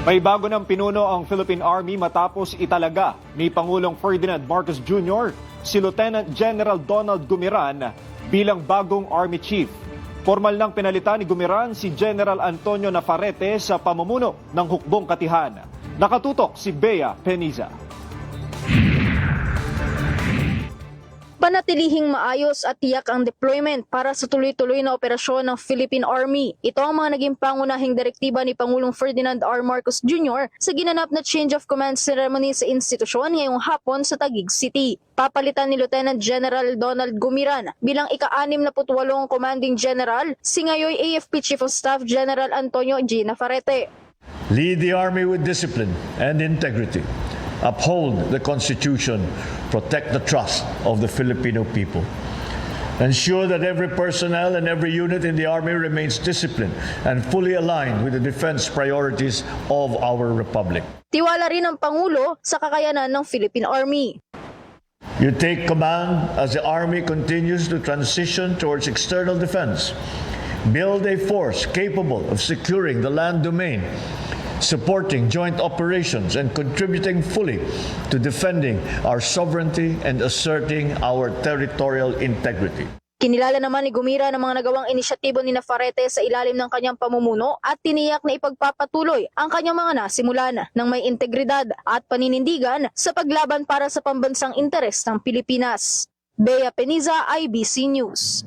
May bago ng pinuno ang Philippine Army matapos italaga ni Pangulong Ferdinand Marcos Jr. si Lieutenant General Donald Gumiran bilang bagong Army Chief. Formal nang pinalitan ni Gumiran si General Antonio Nafarrete sa pamumuno ng hukbong katihan. Nakatutok si Bea Peniza. Panatilihing maayos at tiyak ang deployment para sa tuloy-tuloy na operasyon ng Philippine Army. Ito ang mga naging pangunahing direktiba ni Pangulong Ferdinand R. Marcos Jr. sa ginanap na change of command ceremony sa institusyon ngayong hapon sa Taguig City. Papalitan ni Lieutenant General Donald Gumiran bilang ika-68 Commanding General si ngayoy AFP Chief of Staff General Antonio G. Nafarrete. Lead the Army with discipline and integrity. Uphold the Constitution, protect the trust of the Filipino people. Ensure that every personnel and every unit in the Army remains disciplined and fully aligned with the defense priorities of our Republic. Tiwala rin ang Pangulo sa kakayanan ng Philippine Army. You take command as the Army continues to transition towards external defense. Build a force capable of securing the land domain, supporting joint operations and contributing fully to defending our sovereignty and asserting our territorial integrity. Kinilala naman ni Gumiran ang mga nagawang inisyatibo ni Nafarrete sa ilalim ng kanyang pamumuno at tiniyak na ipagpapatuloy ang kanyang mga nasimulan ng may integridad at paninindigan sa paglaban para sa pambansang interes ng Pilipinas. Bea Peniza, IBC News.